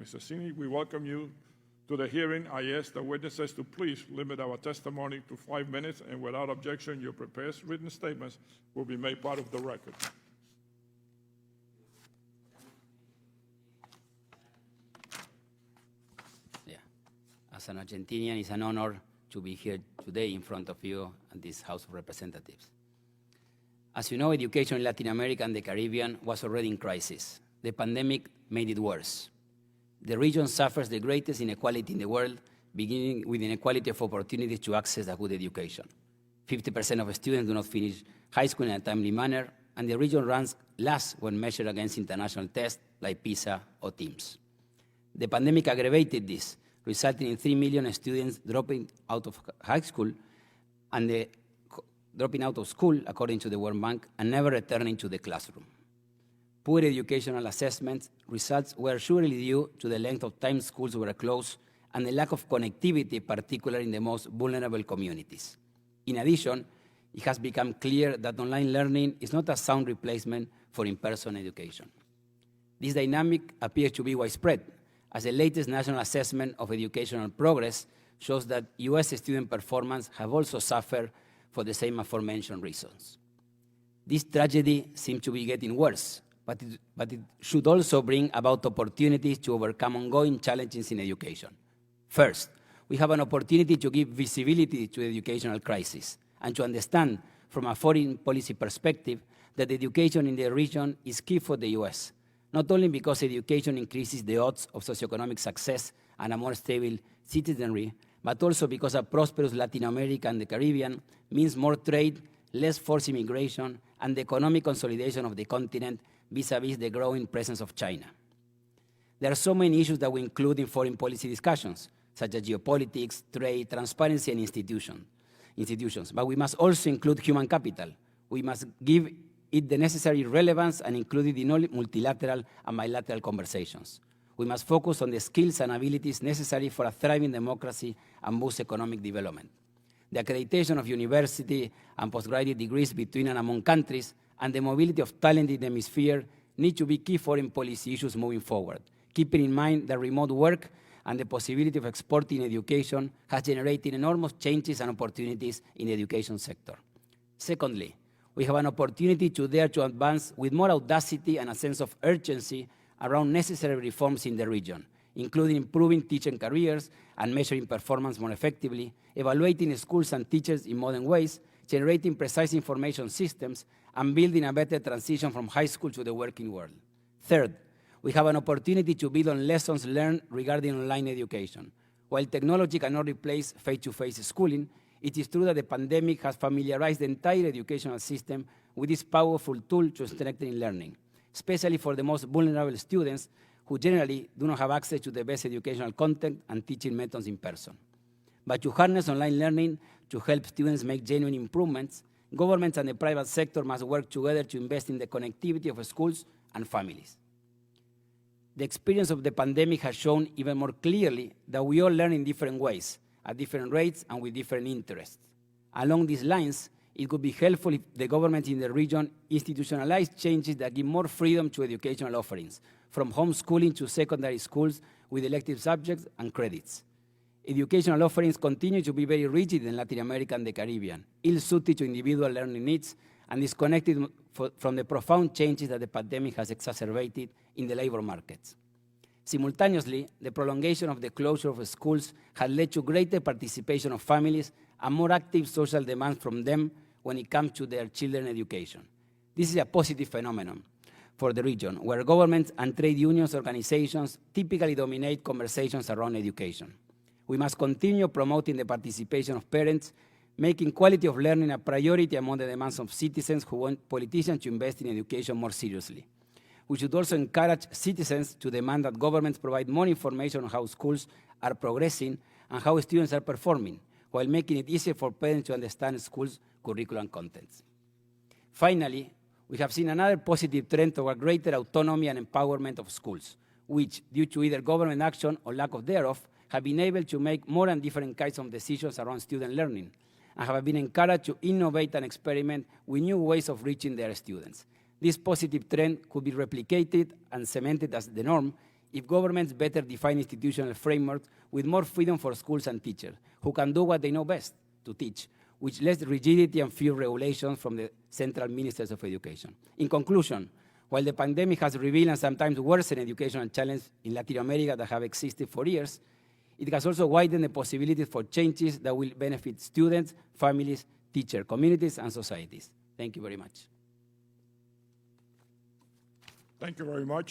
Mr. Cini, we welcome you to the hearing. I ask the witnesses to please limit our testimony to 5 minutes, and without objection, your prepared written statements will be made part of the record. As an Argentinian, it's an honor to be here today in front of you at this House of Representatives. As you know, education in Latin America and the Caribbean was already in crisis. The pandemic made it worse. The region suffers the greatest inequality in the world, beginning with inequality of opportunities to access a good education. 50% of students do not finish high school in a timely manner, and the region ranks last when measured against international tests like PISA or TIMSS. The pandemic aggravated this, resulting in 3 million students dropping out of high school and dropping out of school, according to the World Bank, and never returning to the classroom. Poor educational assessment results were surely due to the length of time schools were closed and the lack of connectivity, particularly in the most vulnerable communities. In addition, it has become clear that online learning is not a sound replacement for in-person education. This dynamic appears to be widespread, as the latest national assessment of educational progress shows that US student performance have also suffered for the same aforementioned reasons. This tragedy seems to be getting worse, but it should also bring about opportunities to overcome ongoing challenges in education. First, we have an opportunity to give visibility to the educational crisis and to understand from a foreign policy perspective that education in the region is key for the US, not only because education increases the odds of socioeconomic success and a more stable citizenry, but also because a prosperous Latin America and the Caribbean means more trade, less forced immigration, and the economic consolidation of the continent vis-à-vis the growing presence of China. There are so many issues that we include in foreign policy discussions, such as geopolitics, trade, transparency, and institutions. But we must also include human capital. We must give it the necessary relevance and include it in all multilateral and bilateral conversations. We must focus on the skills and abilities necessary for a thriving democracy and boost economic development. The accreditation of university and postgraduate degrees between and among countries and the mobility of talent in the hemisphere need to be key foreign policy issues moving forward, keeping in mind that remote work and the possibility of exporting education has generated enormous changes and opportunities in the education sector. Secondly, we have an opportunity to dare to advance with more audacity and a sense of urgency around necessary reforms in the region, including improving teaching careers and measuring performance more effectively, evaluating schools and teachers in modern ways, generating precise information systems, and building a better transition from high school to the working world. Third, we have an opportunity to build on lessons learned regarding online education. While technology cannot replace face-to-face schooling, it is true that the pandemic has familiarized the entire educational system with this powerful tool to strengthen learning, especially for the most vulnerable students who generally do not have access to the best educational content and teaching methods in person. But to harness online learning to help students make genuine improvements, governments and the private sector must work together to invest in the connectivity of schools and families. The experience of the pandemic has shown even more clearly that we all learn in different ways, at different rates and with different interests. Along these lines, it could be helpful if the governments in the region institutionalize changes that give more freedom to educational offerings, from homeschooling to secondary schools with elective subjects and credits. Educational offerings continue to be very rigid in Latin America and the Caribbean, ill-suited to individual learning needs, and disconnected from the profound changes that the pandemic has exacerbated in the labor markets. Simultaneously, the prolongation of the closure of schools has led to greater participation of families and more active social demands from them when it comes to their children's education. This is a positive phenomenon for the region, where governments and trade unions organizations typically dominate conversations around education. We must continue promoting the participation of parents, making quality of learning a priority among the demands of citizens who want politicians to invest in education more seriously. We should also encourage citizens to demand that governments provide more information on how schools are progressing and how students are performing, while making it easier for parents to understand schools' curriculum contents. Finally, we have seen another positive trend toward greater autonomy and empowerment of schools, which, due to either government action or lack of thereof, have been able to make more and different kinds of decisions around student learning, and have been encouraged to innovate and experiment with new ways of reaching their students. This positive trend could be replicated and cemented as the norm if governments better define institutional frameworks with more freedom for schools and teachers, who can do what they know best, to teach, with less rigidity and fewer regulations from the central ministers of education. In conclusion, while the pandemic has revealed and sometimes worsened educational challenges in Latin America that have existed for years, it has also widened the possibilities for changes that will benefit students, families, teachers, communities, and societies. Thank you very much. Thank you very much.